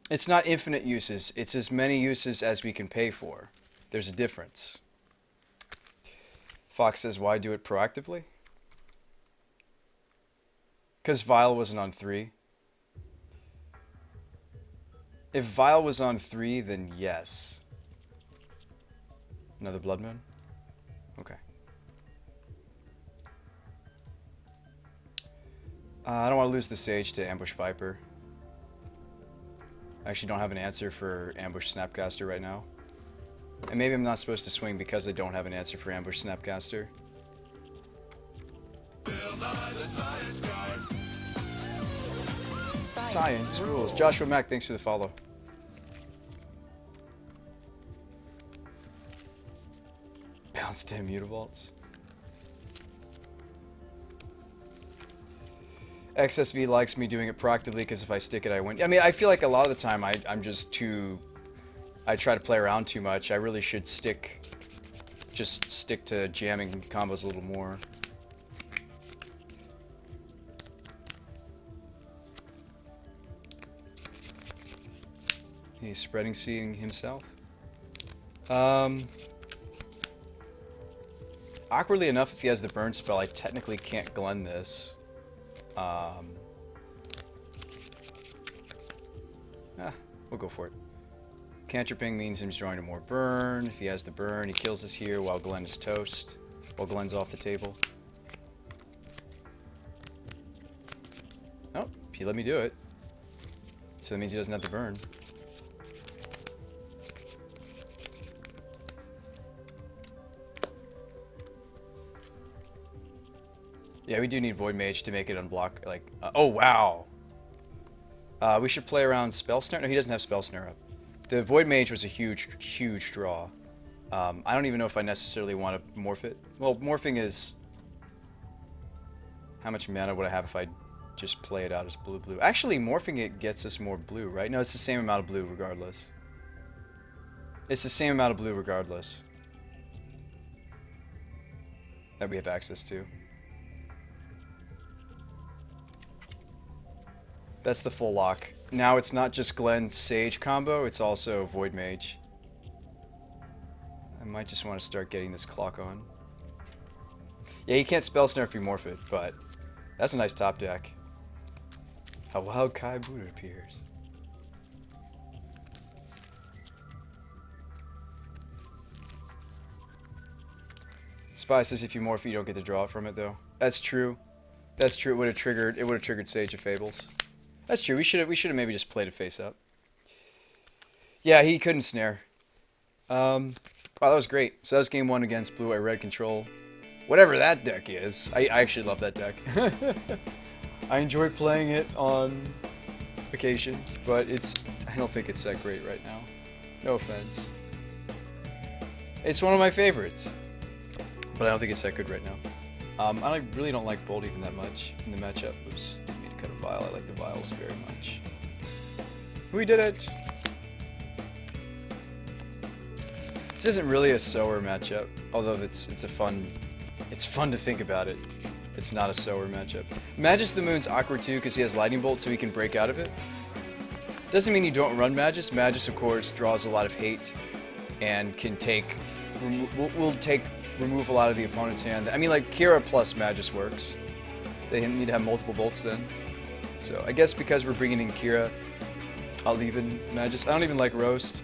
It's not infinite uses. It's as many uses as we can pay for. There's a difference. Fox says, why do it proactively? Because Vile wasn't on 3. If Vile was on 3, then yes. Another Blood Moon? Okay. I don't want to lose the Sage to Ambush Viper. I actually don't have an answer for Ambush Snapcaster right now. And maybe I'm not supposed to swing because I don't have an answer for Ambush Snapcaster. Science rules. Joshua Mack, thanks for the follow. Bounce 10 Mutavaults. XSV likes me doing it proactively because if I stick it, I win. I mean, I feel like a lot of the time I'm just too... I try to play around too much. I really should just stick to jamming combos a little more. He's spreading seeing himself. Awkwardly enough, if he has the burn spell, I technically can't Glen this. We'll go for it. Cantripping means him drawing more burn. If he has the burn, he kills us here while Glen is toast. While Glen's off the table. Oh, he let me do it. So that means he doesn't have the burn. Yeah, we do need Void Mage to make it unblock. Like, oh wow. We should play around Spell Snare. No, he doesn't have Spell Snare up. The Void Mage was a huge, huge draw. I don't even know if I necessarily want to morph it. Well, morphing is... How much mana would I have if I just play it out as blue-blue? Actually, morphing it gets us more blue, right? No, it's the same amount of blue regardless. It's the same amount of blue regardless. That we have access to. That's the full lock. Now it's not just Glen Sage combo, it's also Void Mage. I might just want to start getting this clock on. Yeah, you can't Spell Snare if you morph it, but that's a nice top deck. How wild Kai Buddha appears. Spy says if you morph, you don't get to draw from it though. That's true. That's true. It would have triggered Sage of Fables. That's true. We should have maybe just played it face up. Yeah, he couldn't snare. Wow, that was great. So that was game 1 against Blue White Red Control. Whatever that deck is. I actually love that deck. I enjoy playing it on occasion, but I don't think it's that great right now. No offense. It's one of my favorites, but I don't think it's that good right now. I really don't like Bolt even that much in the matchup. Oops, didn't mean to cut a Vial. I like the Vials very much. We did it! This isn't really a Sower matchup, although it's fun to think about it. It's not a Sower matchup. Magus the Moon's awkward too because he has Lightning Bolt so he can break out of it. Doesn't mean you don't run Magus. Magus, of course, draws a lot of hate and can remove a lot of the opponent's hand. I mean, like, Kira plus Magus works. They need to have multiple bolts then. So, I guess because we're bringing in Kira, I'll leave in Magus. I don't even like Roast.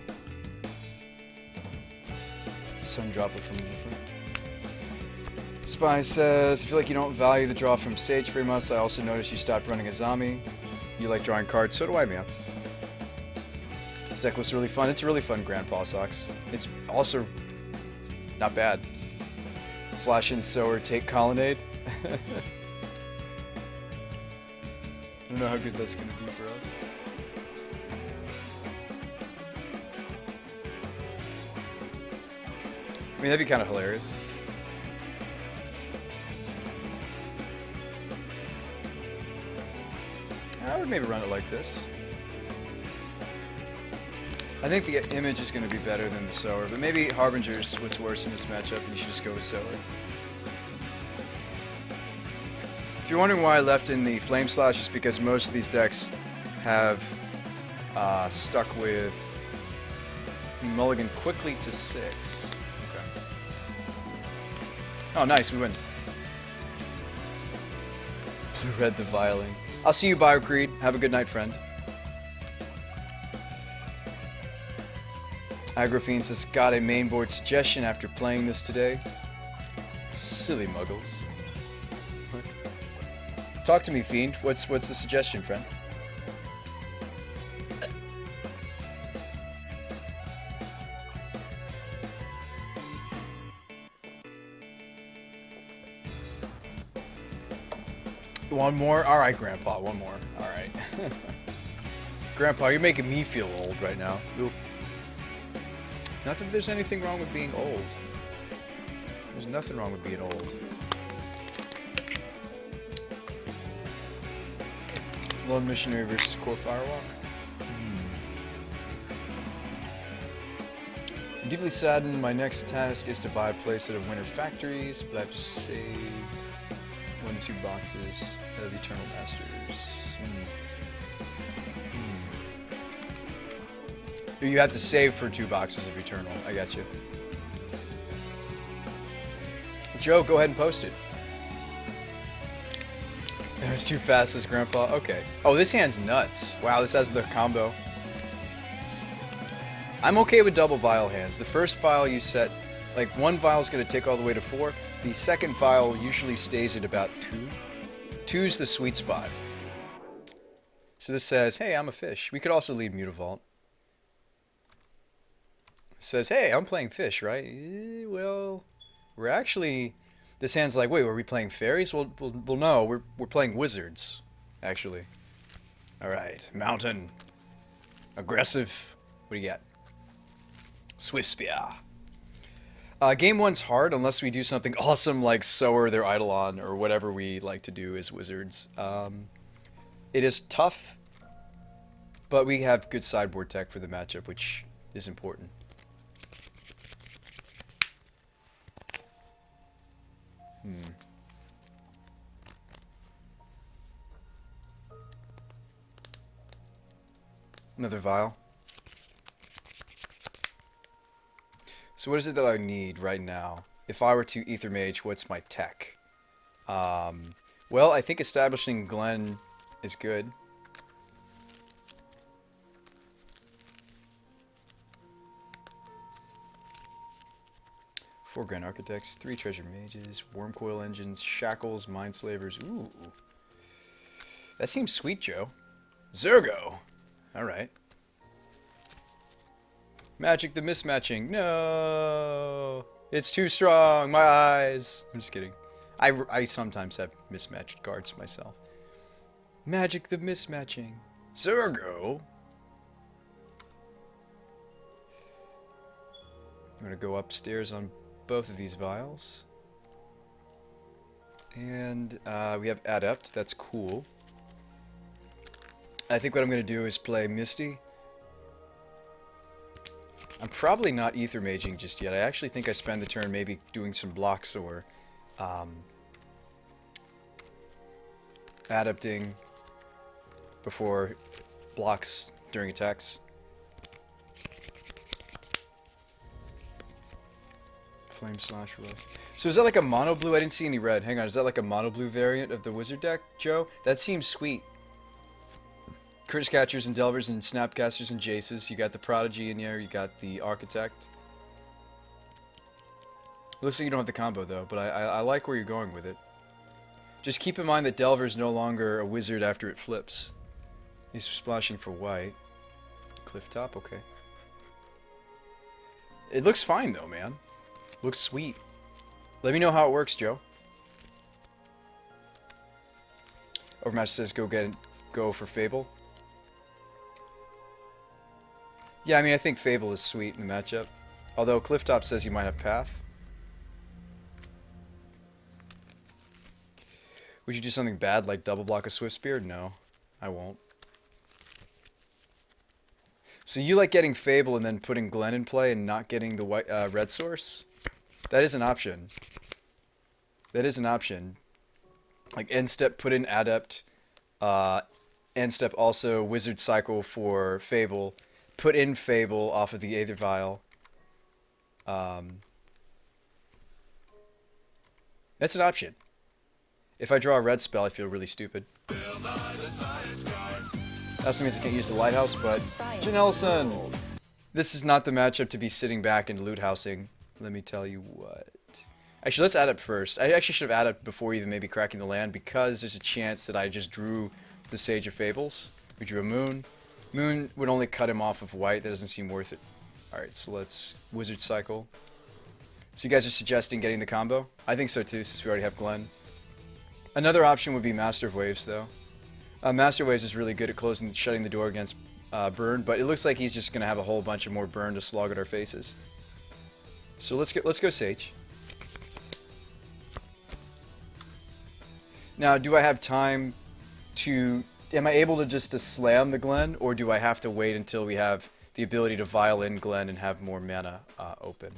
Sundropper from the front. Spy says, I feel like you don't value the draw from Sage very much. I also noticed you stopped running Azami. You like drawing cards. So do I, man. This deck looks really fun. It's a really fun Grandpa Sox. It's also not bad. Flash in Sower, take Colonnade. I don't know how good that's going to do for us. I mean, that'd be kind of hilarious. I would maybe run it like this. I think the image is going to be better than the Sower, but maybe Harbinger's what's worse in this matchup, and you should just go with Sower. If you're wondering why I left in the Flame Slash, it's because most of these decks have Stuck with mulligan quickly to 6. Okay. Oh, nice, we win. Blue-red the violin. I'll see you, BioCreed. Have a good night, friend. Agrofiend says, got a mainboard suggestion after playing this today. Silly muggles. What? Talk to me, Fiend. What's the suggestion, friend? One more? Alright, Grandpa, one more. Alright. Grandpa, you're making me feel old right now. Oop. Not that there's anything wrong with being old. There's nothing wrong with being old. Lone Missionary versus Core Firewalk. I'm deeply saddened. My next task is to buy a playset of Winter Factories, but I have to save 1 to 2 boxes of Eternal Masters. You have to save for 2 boxes of Eternal. I got you. Joe, go ahead and post it. It was too fast, this Grandpa. Okay. Oh, this hand's nuts. Wow, this has the combo. I'm okay with double vial hands. The first vial you set, like 1 vial is going to take all the way to 4. The second vial usually stays at about 2. 2's the sweet spot. So this says, hey, I'm a fish. We could also leave Mutavault. It says, hey, I'm playing fish, right? Well, we're actually... This hand's like, wait, were we playing fairies? Well, no, we're playing wizards, actually. All right, mountain. Aggressive. What do you got? Swift Spear. Game 1's hard unless we do something awesome like Sower their Eidolon or whatever we like to do as wizards. It is tough, but we have good sideboard tech for the matchup, which is important. Another vial. So what is it that I need right now? If I were to Ether Mage, what's my tech? Well, I think establishing Glen is good. Four Grand Architects, 3 Treasure Mages, Wormcoil Engines, Shackles, Mindslavers. Ooh. That seems sweet, Joe. Zergo! Alright. Magic the Mismatching. No! It's too strong! My eyes! I'm just kidding. I sometimes have mismatched cards myself. Magic the Mismatching. Zergo! I'm gonna go upstairs on both of these vials. And we have Adept. That's cool. I think what I'm going to do is play Misty. I'm probably not Ether Maging just yet. I actually think I spend the turn maybe doing some blocks or adapting before blocks during attacks. Flame Slash Rose. So is that like a mono blue? I didn't see any red. Hang on, is that like a mono blue variant of the wizard deck, Joe? That seems sweet. Curse Catchers and Delvers and Snapcasters and Jaces. You got the Prodigy in here. You got the Architect. Looks like you don't have the combo though, but I like where you're going with it. Just keep in mind that Delver's no longer a wizard after it flips. He's splashing for white. Clifftop, okay. It looks fine though, man. Looks sweet. Let me know how it works, Joe. Overmatch says go for Fable. Yeah, I mean I think Fable is sweet in the matchup. Although Clifftop says you might have Path. Would you do something bad like double block a Swift Spear? No, I won't. So you like getting Fable and then putting Glen in play and not getting the white red source? That is an option. That is an option. Like end step, put in Adept, end step also Wizard Cycle for Fable. Put in Fable off of the Aether Vial. That's an option. If I draw a red spell, I feel really stupid. That also means I can't use the Lighthouse, but... Janelson! This is not the matchup to be sitting back and loot housing. Let me tell you what. Actually, let's add up first. I actually should have added up before even maybe cracking the land, because there's a chance that I just drew the Sage of Fables. We drew a Moon. Moon would only cut him off of white. That doesn't seem worth it. Alright, so let's Wizard Cycle. So you guys are suggesting getting the combo? I think so too, since we already have Glenn. Another option would be Master of Waves, though. Master of Waves is really good at shutting the door against burn, but it looks like he's just going to have a whole bunch of more burn to slog at our faces. So let's go Sage. Now, do I have time to... Am I able to just slam the Glen, or do I have to wait until we have the ability to vial in Glen and have more mana open?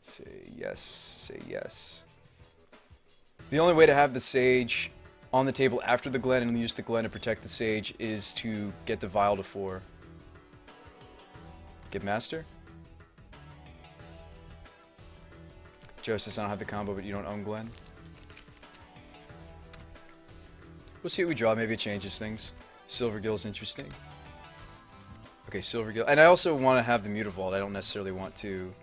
Say yes, say yes. The only way to have the Sage on the table after the Glen and use the Glen to protect the Sage is to get the Vial to 4. Get Master? Joe says I don't have the combo, but you don't own Glen. We'll see what we draw. Maybe it changes things. Silvergill's interesting. Okay, Silvergill. And I also want to have the Mutavault. I don't necessarily want to...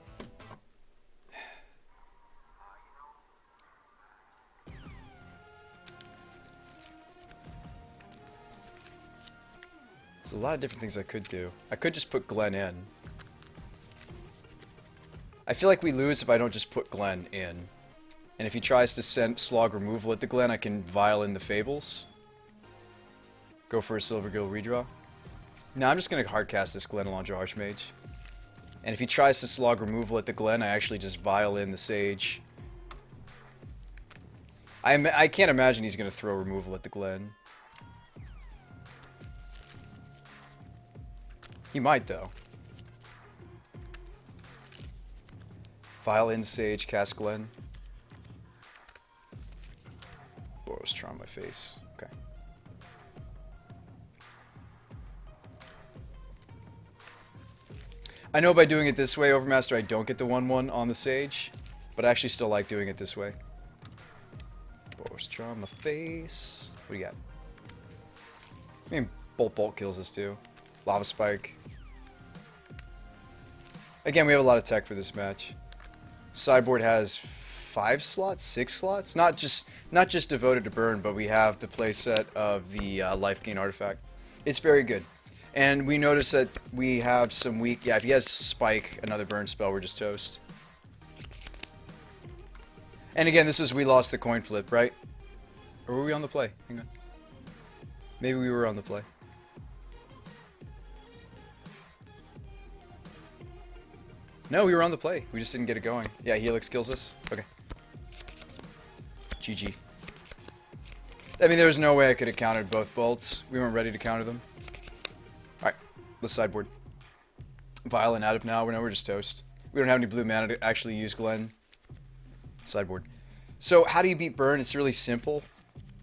There's a lot of different things I could do. I could just put Glen in. I feel like we lose if I don't just put Glen in. And if he tries to send slog removal at the Glen, I can vial in the Fables. Go for a Silvergill redraw. No, I'm just going to hardcast this Glen Alondra Archmage. And if he tries to slog removal at the Glen, I actually just vial in the Sage. I can't imagine he's going to throw removal at the Glen. He might, though. Vial in Sage, cast Glen. Boros Charm my face. Okay. I know by doing it this way, Overmaster, I don't get the 1/1 on the Sage, but I actually still like doing it this way. Boros Charm my face. What do you got? I mean, Bolt kills us too. Lava Spike. Again, we have a lot of tech for this match. Sideboard has 5 slots, 6 slots. Not just devoted to burn, but we have the playset of the life gain artifact. It's very good. And we notice that we have some weak... Yeah, if he has Spike, another burn spell, we're just toast. And again, this is we lost the coin flip, right? Or were we on the play? Hang on. Maybe we were on the play. No, we were on the play. We just didn't get it going. Yeah, Helix kills us. Okay. GG. I mean, there was no way I could have countered both bolts. We weren't ready to counter them. Alright, let's sideboard. Violent out of now. We're just toast. We don't have any blue mana to actually use Glen. Sideboard. So, how do you beat burn? It's really simple.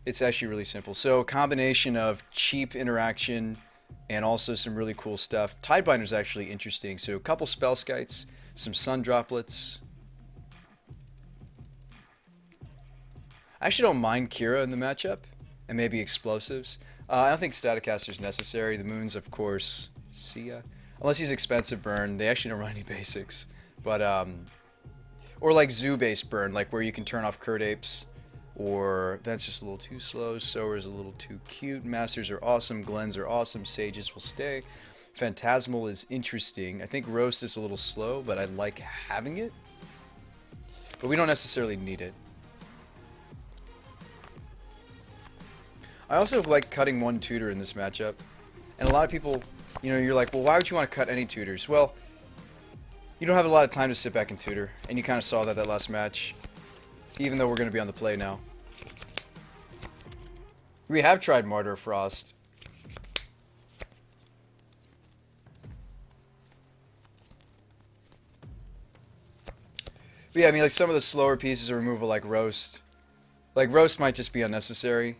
It's actually really simple. So, a combination of cheap interaction and also some really cool stuff. Tidebinder's actually interesting. So, a couple spell skites, some sun droplets. I actually don't mind Kira in the matchup, and maybe explosives. I don't think Staticaster's necessary. The moons, of course, see ya. Unless he's expensive burn, they actually don't run any basics. But, or like zoo-based burn, like where you can turn off Curd Apes. Or that's just a little too slow. Sower's a little too cute. Masters are awesome. Glens are awesome. Sages will stay. Phantasmal is interesting. I think Roast is a little slow, but I like having it. But we don't necessarily need it. I also like cutting one tutor in this matchup. And a lot of people, you know, you're like, well, why would you want to cut any tutors? Well, you don't have a lot of time to sit back and tutor. And you kind of saw that last match. Even though we're going to be on the play now. We have tried Martyr of Frost. But yeah, I mean, like some of the slower pieces of removal, like Roast. Like, Roast might just be unnecessary.